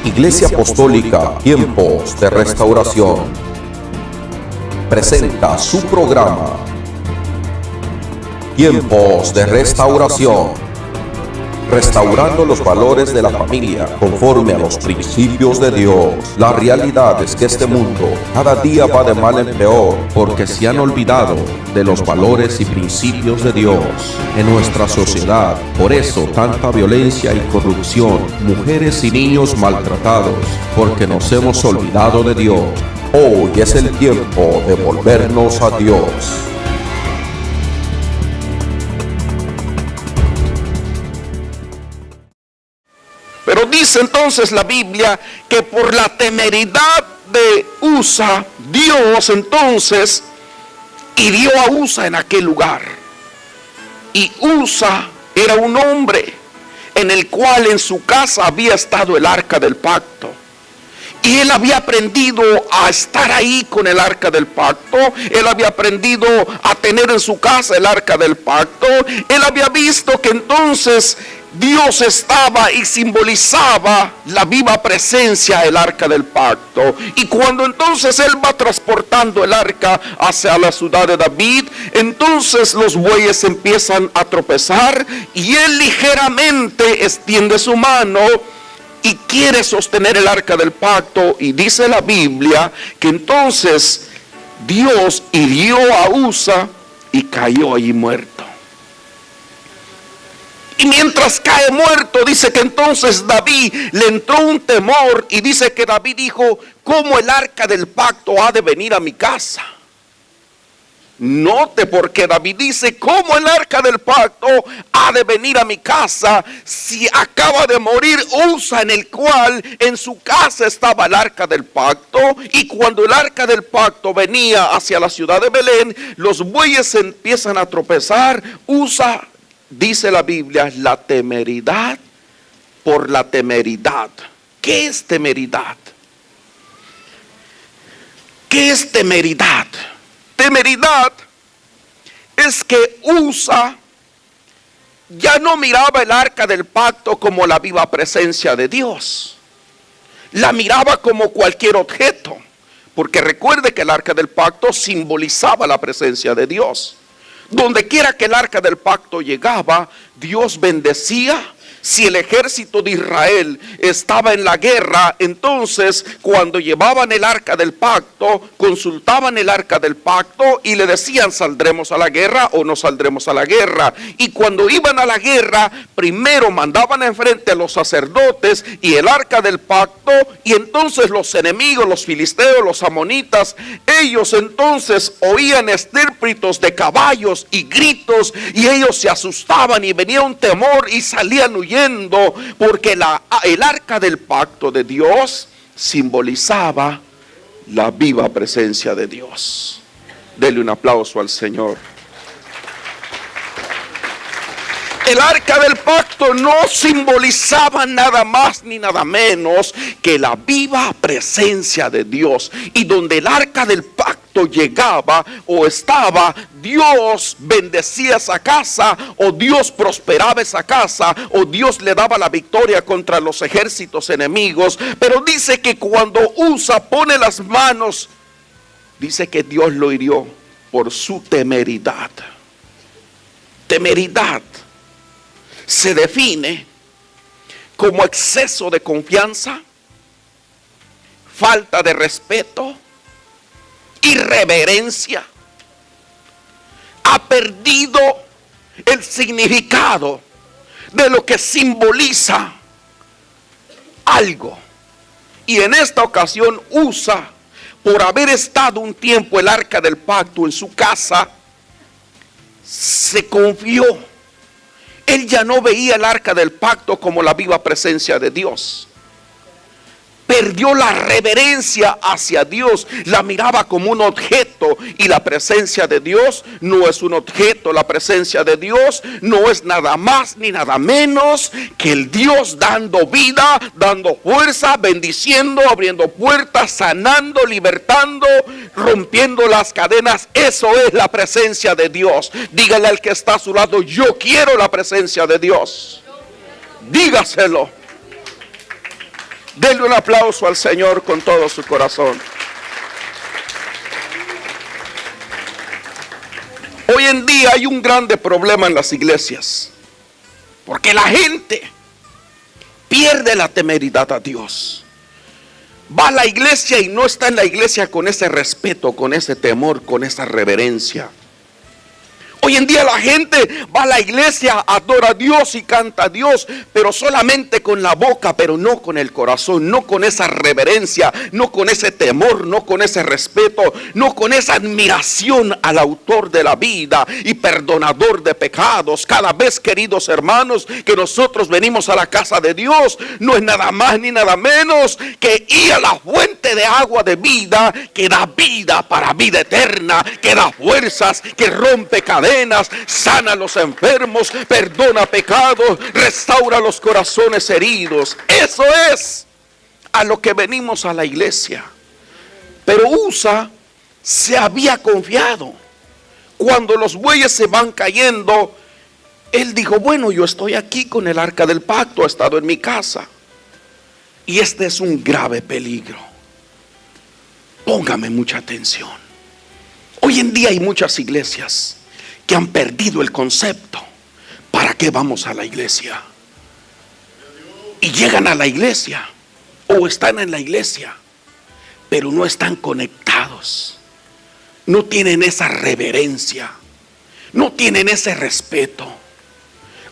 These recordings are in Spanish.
Iglesia Apostólica Tiempos de Restauración presenta su programa Tiempos de Restauración, restaurando los valores de la familia conforme a los principios de Dios. La realidad es que este mundo cada día va de mal en peor porque se han olvidado de los valores y principios de Dios en nuestra sociedad. Por eso tanta violencia y corrupción, mujeres y niños maltratados, porque nos hemos olvidado de Dios. Hoy es el tiempo de volvernos a Dios. Pero dice entonces la Biblia que por la temeridad de Usa, Dios entonces hirió a Usa en aquel lugar. Y Usa era un hombre en el cual en su casa había estado el arca del pacto. Y él había aprendido a estar ahí con el arca del pacto. Él había aprendido a tener en su casa el arca del pacto. Él había visto que entonces Dios estaba y simbolizaba la viva presencia del arca del pacto. Y cuando entonces él va transportando el arca hacia la ciudad de David, entonces los bueyes empiezan a tropezar y él ligeramente extiende su mano y quiere sostener el arca del pacto. Y dice la Biblia que entonces Dios hirió a Usa y cayó allí muerto. Y mientras cae muerto, dice que entonces David le entró un temor y dice que David dijo: ¿cómo el arca del pacto ha de venir a mi casa? Note, porque David dice: ¿cómo el arca del pacto ha de venir a mi casa si acaba de morir Usa, en el cual en su casa estaba el arca del pacto? Y cuando el arca del pacto venía hacia la ciudad de Belén, los bueyes se empiezan a tropezar. Usa, dice la Biblia, la temeridad por la temeridad. ¿Qué es temeridad? ¿Qué es temeridad? Temeridad es que Usa ya no miraba el arca del pacto como la viva presencia de Dios. La miraba como cualquier objeto, porque recuerde que el arca del pacto simbolizaba la presencia de Dios. Donde quiera que el arca del pacto llegaba, Dios bendecía. Si el ejército de Israel estaba en la guerra, entonces cuando llevaban el arca del pacto, consultaban el arca del pacto y le decían: ¿saldremos a la guerra o no saldremos a la guerra? Y cuando iban a la guerra, primero mandaban enfrente a los sacerdotes y el arca del pacto, y entonces los enemigos, los filisteos, los amonitas, ellos entonces oían estrépitos de caballos y gritos, y ellos se asustaban y venía un temor y salían huyendo, porque el arca del pacto de Dios simbolizaba la viva presencia de Dios. Dele un aplauso al Señor. El arca del pacto no simbolizaba nada más ni nada menos que la viva presencia de Dios. Y donde el arca del pacto llegaba o estaba, Dios bendecía esa casa, o Dios prosperaba esa casa, o Dios le daba la victoria contra los ejércitos enemigos. Pero dice que cuando Usa pone las manos, dice que Dios lo hirió por su temeridad. Temeridad se define como exceso de confianza, falta de respeto, irreverencia. Ha perdido el significado de lo que simboliza algo. Y en esta ocasión Usa, por haber estado un tiempo el arca del pacto en su casa, se confió. Él ya no veía el arca del pacto como la viva presencia de Dios. Perdió la reverencia hacia Dios, la miraba como un objeto, y la presencia de Dios no es un objeto. La presencia de Dios no es nada más ni nada menos que el Dios dando vida, dando fuerza, bendiciendo, abriendo puertas, sanando, libertando, rompiendo las cadenas. Eso es la presencia de Dios. Dígale al que está a su lado: yo quiero la presencia de Dios. Dígaselo. Denle un aplauso al Señor con todo su corazón. Hoy en día hay un grande problema en las iglesias, porque la gente pierde la temeridad a Dios. Va a la iglesia y no está en la iglesia con ese respeto, con ese temor, con esa reverencia. Hoy en día la gente va a la iglesia, adora a Dios y canta a Dios, pero solamente con la boca, pero no con el corazón, no con esa reverencia, no con ese temor, no con ese respeto, no con esa admiración al autor de la vida y perdonador de pecados. Cada vez, queridos hermanos, que nosotros venimos a la casa de Dios, no es nada más ni nada menos que ir a la fuente de agua de vida, que da vida para vida eterna, que da fuerzas, que rompe cadenas, sana a los enfermos, perdona pecados, restaura los corazones heridos. Eso es a lo que venimos a la iglesia. Pero Usa se había confiado. Cuando los bueyes se van cayendo, él dijo: bueno, yo estoy aquí con el arca del pacto, he estado en mi casa. Y este es un grave peligro. Póngame mucha atención. Hoy en día hay muchas iglesias que han perdido el concepto. ¿Para qué vamos a la iglesia? Y llegan a la iglesia o están en la iglesia, pero no están conectados. No tienen esa reverencia, no tienen ese respeto.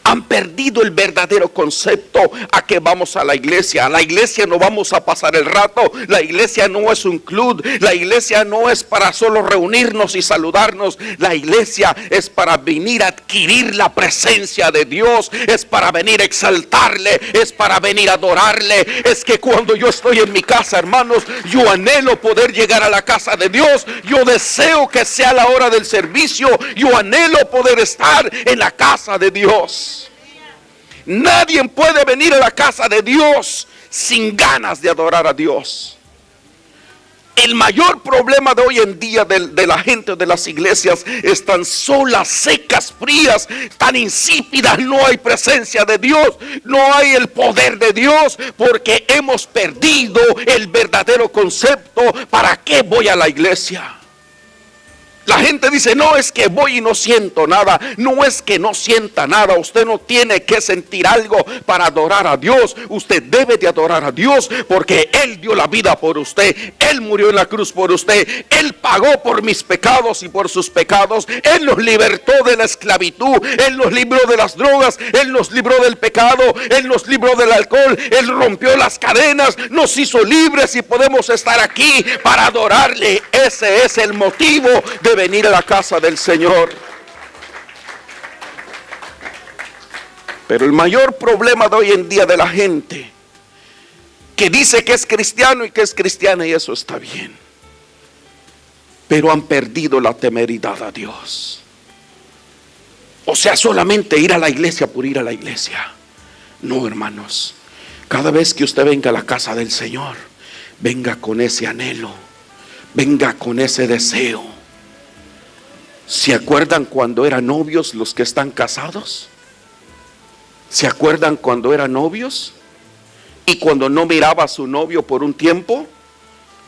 Han perdido el verdadero concepto a que vamos a la iglesia. A la iglesia no vamos a pasar el rato. La iglesia no es un club. La iglesia no es para solo reunirnos y saludarnos. La iglesia es para venir a adquirir la presencia de Dios. Es para venir a exaltarle. Es para venir a adorarle. Es que cuando yo estoy en mi casa, hermanos, yo anhelo poder llegar a la casa de Dios. Yo deseo que sea la hora del servicio. Yo anhelo poder estar en la casa de Dios. Nadie puede venir a la casa de Dios sin ganas de adorar a Dios. El mayor problema de hoy en día de la gente de las iglesias están solas, secas, frías, tan insípidas. No hay presencia de Dios, no hay el poder de Dios, porque hemos perdido el verdadero concepto. ¿Para qué voy a la iglesia? La gente dice: no, es que voy y no siento nada. No es que no sienta nada. Usted no tiene que sentir algo para adorar a Dios. Usted debe de adorar a Dios porque Él dio la vida por usted. Él murió en la cruz por usted. Él pagó por mis pecados y por sus pecados. Él nos libertó de la esclavitud. Él nos libró de las drogas. Él nos libró del pecado. Él nos libró del alcohol. Él rompió las cadenas. Nos hizo libres y podemos estar aquí para adorarle. Ese es el motivo de venir a la casa del Señor. Pero el mayor problema de hoy en día de la gente que dice que es cristiano y que es cristiana, y eso está bien, pero han perdido la temeridad a Dios. O sea, solamente ir a la iglesia por ir a la iglesia. No, hermanos, cada vez que usted venga a la casa del Señor, venga con ese anhelo, venga con ese deseo. ¿Se acuerdan cuando eran novios los que están casados? ¿Se acuerdan cuando eran novios? Y cuando no miraba a su novio por un tiempo,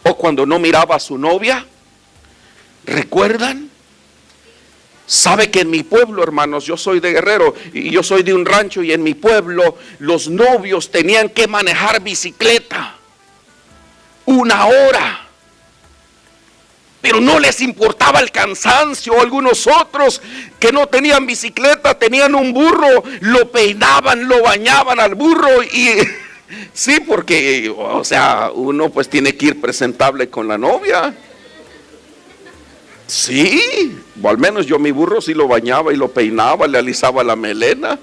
o cuando no miraba a su novia, ¿recuerdan? Sabe que en mi pueblo, hermanos, yo soy de Guerrero y yo soy de un rancho, y en mi pueblo los novios tenían que manejar bicicleta 1 hora. Pero no les importaba el cansancio. Algunos otros que no tenían bicicleta tenían un burro, lo peinaban, lo bañaban al burro. Y sí, porque, o sea, uno pues tiene que ir presentable con la novia. Sí, o al menos yo mi burro sí lo bañaba y lo peinaba, le alisaba la melena.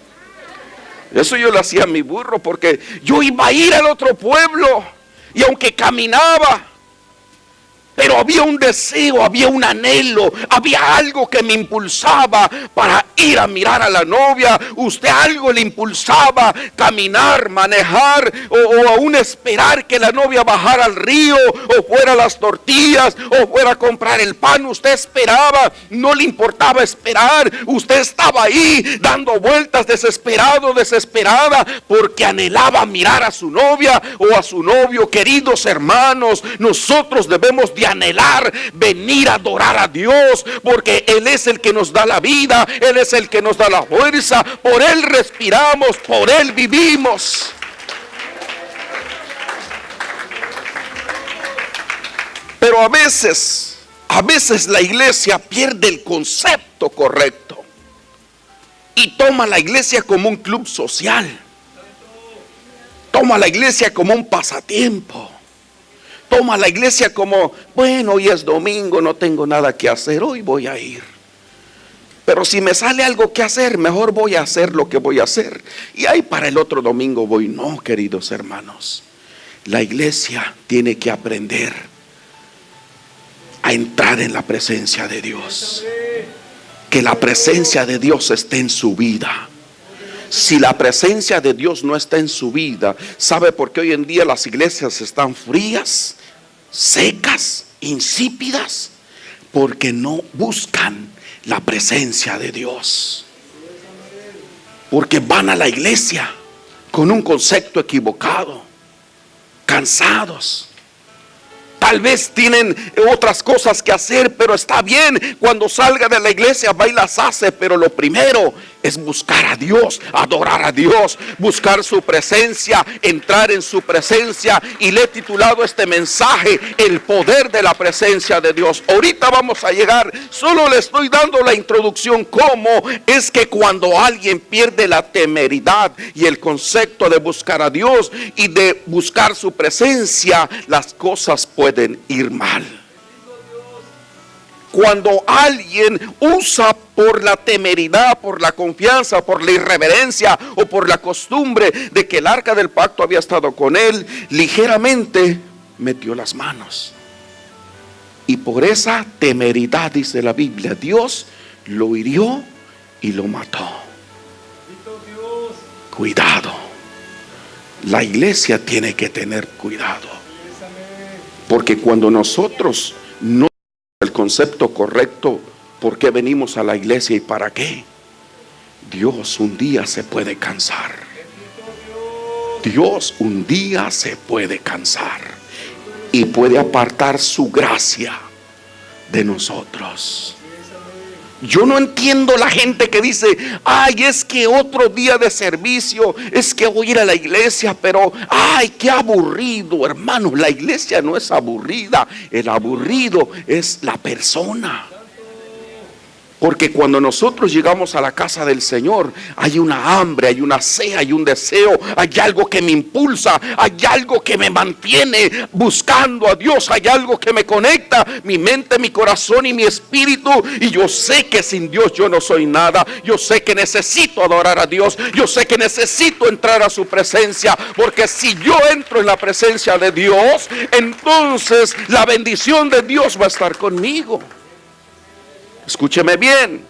Eso yo le hacía a mi burro, porque yo iba a ir al otro pueblo, y aunque caminaba, Pero había un deseo, había un anhelo, había algo que me impulsaba para ir a mirar a la novia. Usted algo le impulsaba, caminar, manejar o aún esperar que la novia bajara al río o fuera a las tortillas o fuera a comprar el pan. Usted esperaba, no le importaba esperar. Usted estaba ahí dando vueltas, desesperado, desesperada, porque anhelaba mirar a su novia o a su novio. Queridos hermanos, nosotros debemos de anhelar venir a adorar a Dios, porque Él es el que nos da la vida, Él es el que nos da la fuerza, por Él respiramos, por Él vivimos. Pero a veces la iglesia pierde el concepto correcto y toma la iglesia como un club social, toma la iglesia como un pasatiempo. Toma la iglesia como, bueno, hoy es domingo, no tengo nada que hacer, hoy voy a ir. Pero si me sale algo que hacer, mejor voy a hacer lo que voy a hacer. Y ahí para el otro domingo voy. No, queridos hermanos, la iglesia tiene que aprender a entrar en la presencia de Dios. Que la presencia de Dios esté en su vida. Si la presencia de Dios no está en su vida, ¿sabe por qué hoy en día las iglesias están frías, secas, insípidas? Porque no buscan la presencia de Dios. Porque van a la iglesia con un concepto equivocado, cansados. Tal vez tienen otras cosas que hacer, pero está bien. Cuando salga de la iglesia va y las hace, pero lo primero es buscar a Dios, adorar a Dios, buscar su presencia, entrar en su presencia. Y le he titulado este mensaje, el poder de la presencia de Dios. Ahorita vamos a llegar, solo le estoy dando la introducción. Cómo es que cuando alguien pierde la temeridad y el concepto de buscar a Dios y de buscar su presencia, las cosas pueden ir mal. Cuando alguien usa por la temeridad, por la confianza, por la irreverencia o por la costumbre de que el arca del pacto había estado con él, ligeramente metió las manos. Y por esa temeridad, dice la Biblia, Dios lo hirió y lo mató. Cuidado. La iglesia tiene que tener cuidado. Porque cuando nosotros no el concepto correcto, ¿por qué venimos a la iglesia y para qué? Dios un día se puede cansar. Dios un día se puede cansar y puede apartar su gracia de nosotros. Yo no entiendo la gente que dice, ay, es que otro día de servicio, es que voy a ir a la iglesia, pero ay, qué aburrido. Hermano, la iglesia no es aburrida, el aburrido es la persona. Porque cuando nosotros llegamos a la casa del Señor, hay una hambre, hay una sed, hay un deseo, hay algo que me impulsa, hay algo que me mantiene buscando a Dios, hay algo que me conecta mi mente, mi corazón y mi espíritu. Y yo sé que sin Dios yo no soy nada. Yo sé que necesito adorar a Dios. Yo sé que necesito entrar a su presencia. Porque si yo entro en la presencia de Dios, entonces la bendición de Dios va a estar conmigo. Escúcheme bien.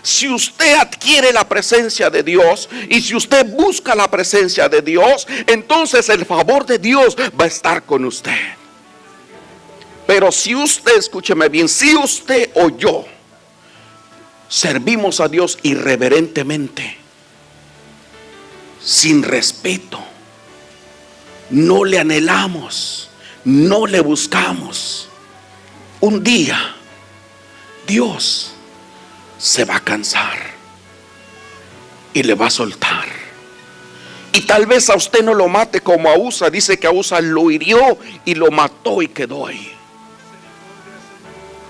Si usted adquiere la presencia de Dios y si usted busca la presencia de Dios, entonces el favor de Dios va a estar con usted. Pero si usted, escúcheme bien, si usted o yo servimos a Dios irreverentemente, sin respeto, no le anhelamos, no le buscamos, un día Dios se va a cansar y le va a soltar. Y tal vez a usted no lo mate como a Usa. Dice que a Usa lo hirió y lo mató y quedó ahí.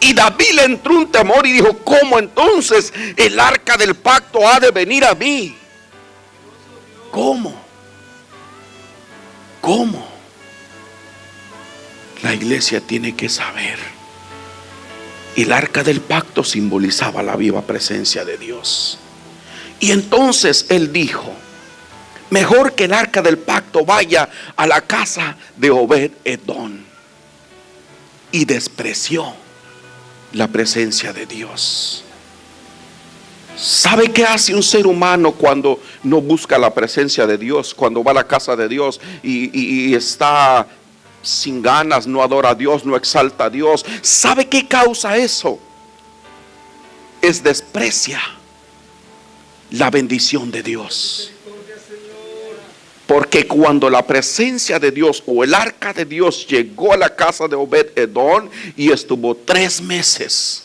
Y David le entró un temor y dijo, ¿cómo entonces el arca del pacto ha de venir a mí? ¿Cómo? ¿Cómo? La iglesia tiene que saber. El arca del pacto simbolizaba la viva presencia de Dios. Y entonces él dijo, mejor que el arca del pacto vaya a la casa de Obed-Edom. y despreció la presencia de Dios. ¿Sabe qué hace un ser humano cuando no busca la presencia de Dios? Cuando va a la casa de Dios y está sin ganas, no adora a Dios, no exalta a Dios. ¿Sabe qué causa eso? Es desprecia la bendición de Dios. Porque cuando la presencia de Dios o el arca de Dios llegó a la casa de Obed-Edom y estuvo 3 meses.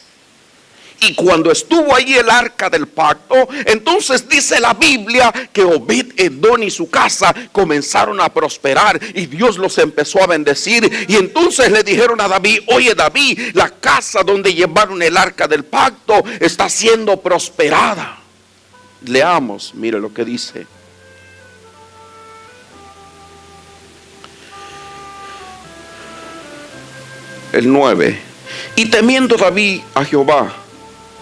Y cuando estuvo ahí el arca del pacto, entonces dice la Biblia que Obed-Edom y su casa comenzaron a prosperar y Dios los empezó a bendecir. Y entonces le dijeron a David: oye David, la casa donde llevaron el arca del pacto está siendo prosperada. Leamos, mire lo que dice. El 9. Y temiendo David a Jehová,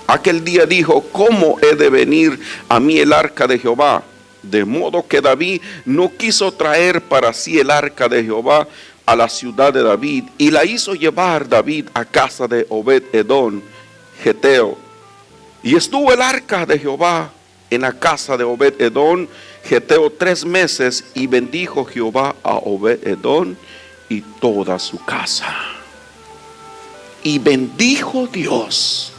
aquel día dijo: ¿cómo he de venir a mí el arca de Jehová? De modo que David no quiso traer para sí el arca de Jehová a la ciudad de David, y la hizo llevar David a casa de Obed-Edom, Geteo. Y estuvo el arca de Jehová en la casa de Obed-Edom, Geteo, 3 meses, y bendijo Jehová a Obed-Edom y toda su casa. Y bendijo Dios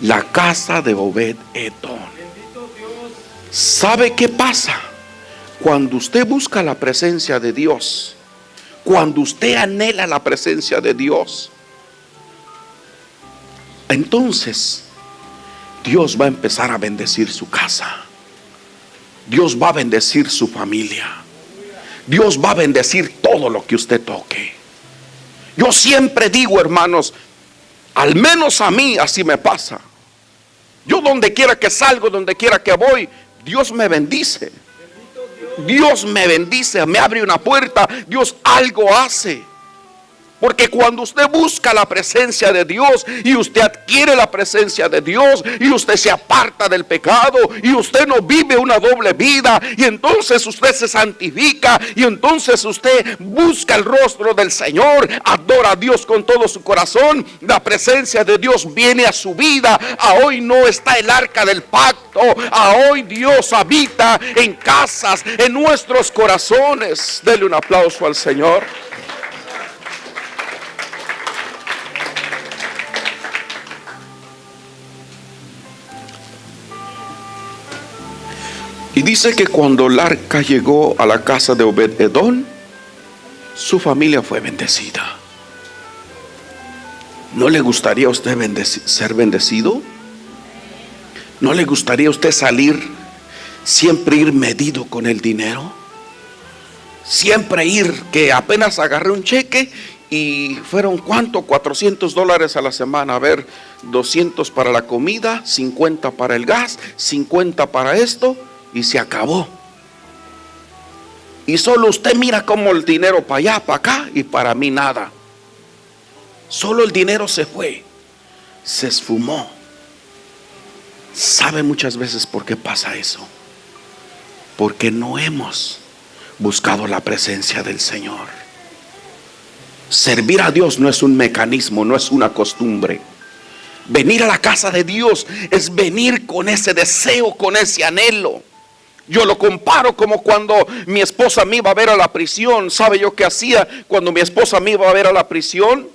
la casa de Obed-Edom. ¿Sabe qué pasa? Cuando usted busca la presencia de Dios, cuando usted anhela la presencia de Dios, entonces Dios va a empezar a bendecir su casa. Dios va a bendecir su familia. Dios va a bendecir todo lo que usted toque. Yo siempre digo, hermanos, al menos a mí así me pasa. Yo donde quiera que salgo, donde quiera que voy, Dios me bendice. Dios me bendice, me abre una puerta, Dios algo hace. Porque cuando usted busca la presencia de Dios y usted adquiere la presencia de Dios y usted se aparta del pecado y usted no vive una doble vida, y entonces usted se santifica y entonces usted busca el rostro del Señor, adora a Dios con todo su corazón, la presencia de Dios viene a su vida. A hoy no está el arca del pacto, a hoy Dios habita en casas, en nuestros corazones. Dele un aplauso al Señor. Y dice que cuando el arca llegó a la casa de Obed-Edom, su familia fue bendecida. ¿No le gustaría a usted ser bendecido? ¿No le gustaría a usted siempre ir medido con el dinero? Siempre ir, que apenas agarré un cheque y fueron ¿cuánto? $400 a la semana. A ver, 200 para la comida, 50 para el gas, 50 para esto. Y se acabó. Y solo usted mira como el dinero para allá, para acá, y para mí nada. Solo el dinero se fue, se esfumó. ¿Sabe muchas veces por qué pasa eso? Porque no hemos buscado la presencia del Señor. Servir a Dios no es un mecanismo, no es una costumbre. Venir a la casa de Dios es venir con ese deseo, con ese anhelo. Yo lo comparo como cuando mi esposa me iba a ver a la prisión. ¿Sabe yo qué hacía cuando mi esposa me iba a ver a la prisión?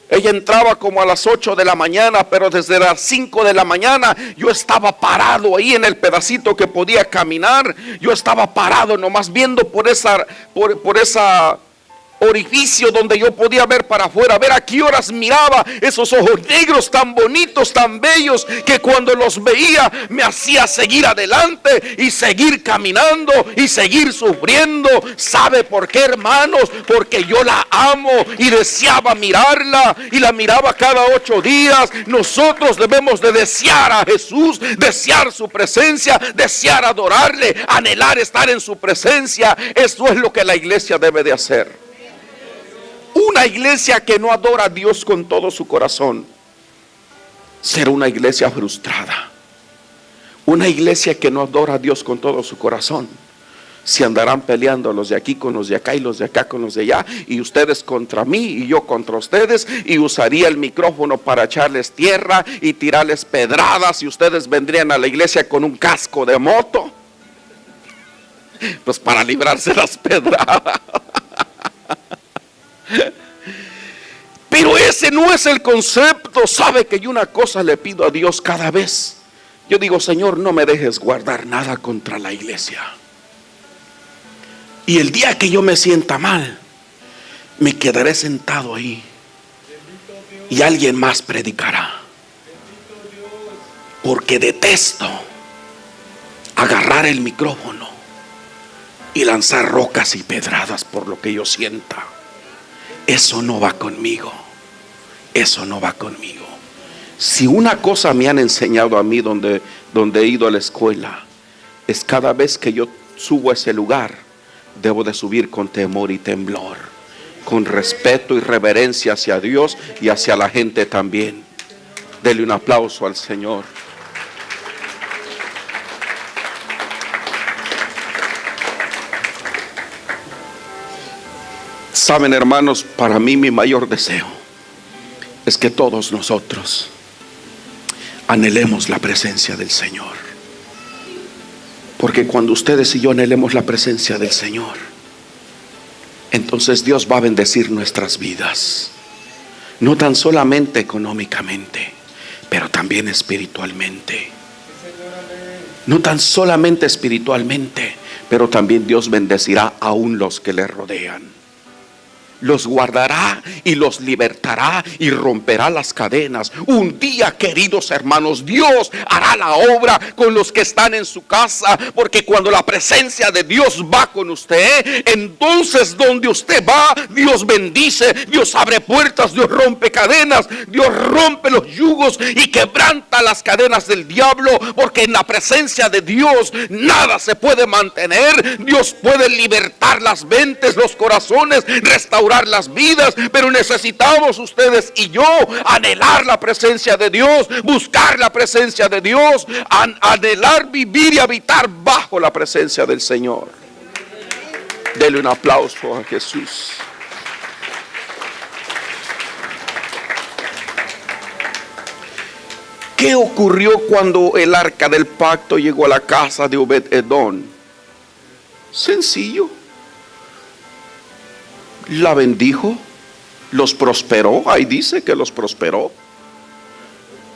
Ella entraba como a las 8 de la mañana, pero desde las 5 de la mañana yo estaba parado ahí en el pedacito que podía caminar. Yo estaba parado nomás viendo por esa orificio donde yo podía ver para afuera, ver a qué horas miraba esos ojos negros tan bonitos, tan bellos, que cuando los veía me hacía seguir adelante y seguir caminando y seguir sufriendo. ¿Sabe por qué, hermanos? Porque yo la amo y deseaba mirarla, y la miraba cada 8 días. Nosotros debemos de desear a Jesús, desear su presencia, desear adorarle, anhelar estar en su presencia. Eso es lo que la iglesia debe de hacer. Una iglesia que no adora a Dios con todo su corazón será una iglesia frustrada. Una iglesia que no adora a Dios con todo su corazón Si andarán peleando los de aquí con los de acá y los de acá con los de allá, y ustedes contra mí y yo contra ustedes, y usaría el micrófono para echarles tierra y tirarles pedradas, y ustedes vendrían a la iglesia con un casco de moto, pues para librarse las pedradas. Pero ese no es el concepto. Sabe que yo una cosa le pido a Dios cada vez. Yo digo, Señor, no me dejes guardar nada contra la iglesia. Y el día que yo me sienta mal, me quedaré sentado ahí y alguien más predicará. Porque detesto agarrar el micrófono y lanzar rocas y pedradas por lo que yo sienta. Eso no va conmigo. Eso no va conmigo. Si una cosa me han enseñado a mí donde he ido a la escuela, es cada vez que yo subo a ese lugar, debo de subir con temor y temblor, con respeto y reverencia hacia Dios y hacia la gente también. Dele un aplauso al Señor. Saben, hermanos, para mí mi mayor deseo es que todos nosotros anhelemos la presencia del Señor. Porque cuando ustedes y yo anhelemos la presencia del Señor, entonces Dios va a bendecir nuestras vidas. No tan solamente económicamente, pero también espiritualmente. No tan solamente espiritualmente, pero también Dios bendecirá aún los que le rodean. Los guardará y los libertará y romperá las cadenas. Un día, queridos hermanos, Dios hará la obra con los que están en su casa, porque cuando la presencia de Dios va con usted, entonces donde usted va, Dios bendice, Dios abre puertas, Dios rompe cadenas, Dios rompe los yugos y quebranta las cadenas del diablo, porque en la presencia de Dios nada se puede mantener. Dios puede libertar las mentes, los corazones, restaurar las vidas, pero necesitamos ustedes y yo anhelar la presencia de Dios, buscar la presencia de Dios, anhelar vivir y habitar bajo la presencia del Señor. Dele un aplauso a Jesús. ¿Qué ocurrió cuando el arca del pacto llegó a la casa de Obed-Edom? Sencillo. La bendijo, los prosperó, ahí dice que los prosperó.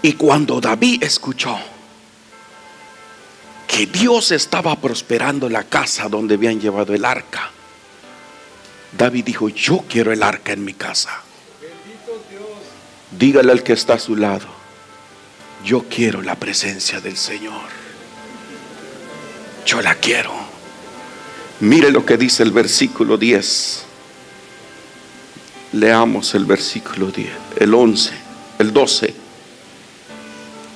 Y cuando David escuchó que Dios estaba prosperando la casa donde habían llevado el arca, David dijo: yo quiero el arca en mi casa. Dígale al que está a su lado: yo quiero la presencia del Señor. Yo la quiero. Mire lo que dice el versículo 10. Leamos el versículo 10, el 11, el 12.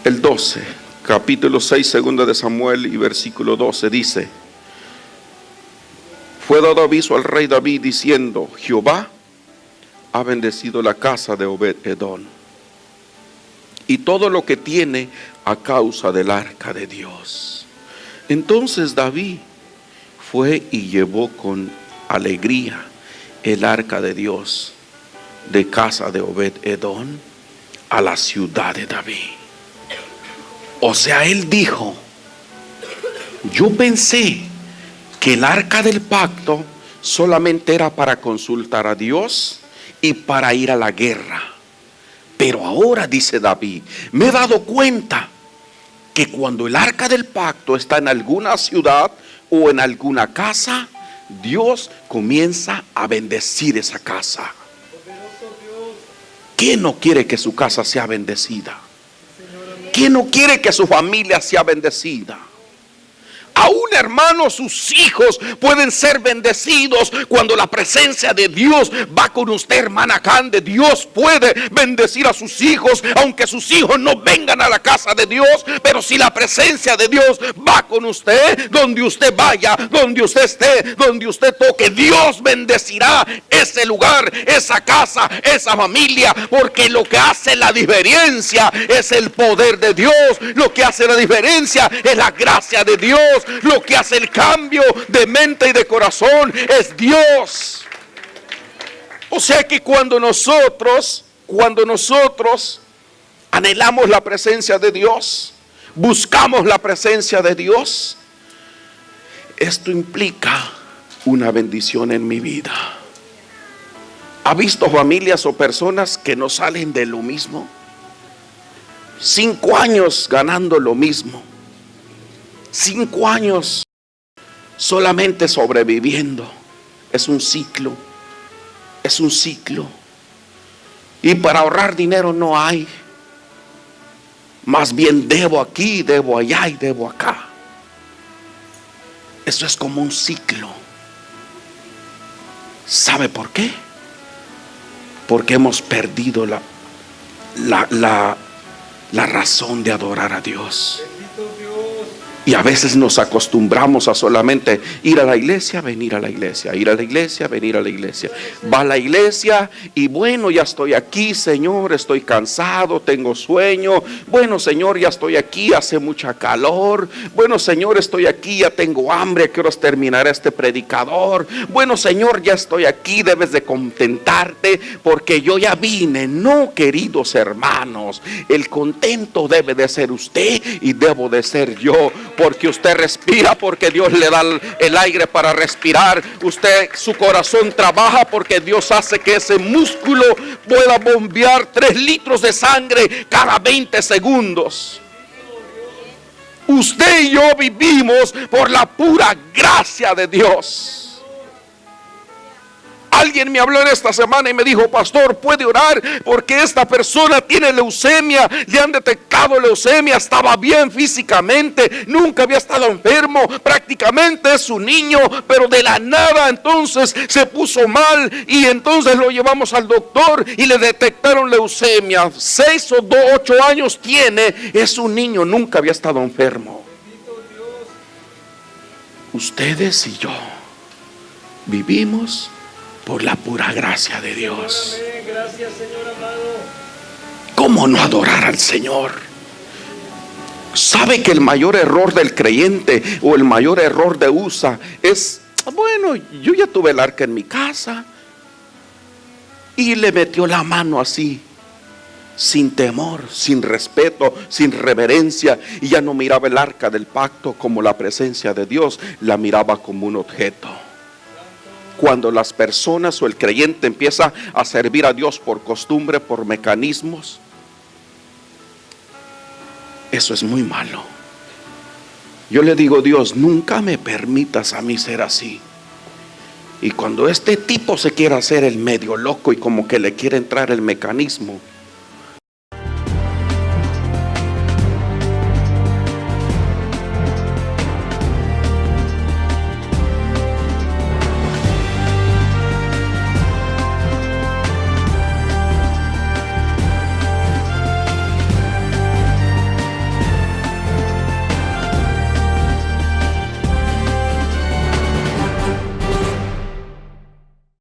El 12, capítulo 6, segunda de Samuel, y versículo 12 dice: fue dado aviso al rey David diciendo: Jehová ha bendecido la casa de Obed-Edom y todo lo que tiene a causa del arca de Dios. Entonces David fue y llevó con alegría el arca de Dios de casa de Obed-Edom a la ciudad de David. O sea, él dijo: yo pensé que el arca del pacto solamente era para consultar a Dios y para ir a la guerra. Pero ahora, dice David, me he dado cuenta que cuando el arca del pacto está en alguna ciudad o en alguna casa, Dios comienza a bendecir esa casa. ¿Quién no quiere que su casa sea bendecida? ¿Quién no quiere que su familia sea bendecida? Aún, hermanos, sus hijos pueden ser bendecidos cuando la presencia de Dios va con usted, hermana Cande. Dios puede bendecir a sus hijos, aunque sus hijos no vengan a la casa de Dios. Pero si la presencia de Dios va con usted, donde usted vaya, donde usted esté, donde usted toque, Dios bendecirá ese lugar, esa casa, esa familia. Porque lo que hace la diferencia es el poder de Dios. Lo que hace la diferencia es la gracia de Dios. Dios. Lo que hace el cambio de mente y de corazón es Dios. O sea que cuando nosotros anhelamos la presencia de Dios, buscamos la presencia de Dios, esto implica una bendición en mi vida. ¿Ha visto familias o personas que no salen de lo mismo? 5 años ganando lo mismo, 5 años solamente sobreviviendo. Es un ciclo, es un ciclo. Y para ahorrar dinero no hay. Más bien debo aquí, debo allá y debo acá. Eso es como un ciclo. ¿Sabe por qué? Porque hemos perdido la razón de adorar a Dios. Y a veces nos acostumbramos a solamente ir a la iglesia, venir a la iglesia, ir a la iglesia, venir a la iglesia. Va a la iglesia y bueno, ya estoy aquí, Señor, estoy cansado, tengo sueño. Bueno, Señor, ya estoy aquí, hace mucha calor. Bueno, Señor, estoy aquí, ya tengo hambre, ¿a qué horas terminará este predicador? Bueno, Señor, ya estoy aquí, debes de contentarte porque yo ya vine. No, queridos hermanos, el contento debe de ser usted y debo de ser yo. Porque usted respira, porque Dios le da el aire para respirar. Usted, su corazón trabaja porque Dios hace que ese músculo pueda bombear 3 litros de sangre cada 20 segundos. Usted y yo vivimos por la pura gracia de Dios. Alguien me habló en esta semana y me dijo: pastor, ¿puede orar? Porque esta persona tiene leucemia, le han detectado leucemia, estaba bien físicamente, nunca había estado enfermo, prácticamente es un niño, pero de la nada entonces se puso mal y entonces lo llevamos al doctor y le detectaron leucemia. 6 o 8 años tiene, es un niño, nunca había estado enfermo. Ustedes y yo vivimos por la pura gracia de Dios. Gracias, Señor amado. ¿Cómo no adorar al Señor? ¿Sabe que el mayor error del creyente o el mayor error de USA es: bueno, yo ya tuve el arca en mi casa? Y le metió la mano así, sin temor, sin respeto, sin reverencia, y ya no miraba el arca del pacto como la presencia de Dios, la miraba como un objeto. Cuando las personas o el creyente empieza a servir a Dios por costumbre, por mecanismos, eso es muy malo. Yo le digo: Dios, nunca me permitas a mí ser así. Y cuando este tipo se quiera hacer el medio loco y como que le quiere entrar el mecanismo,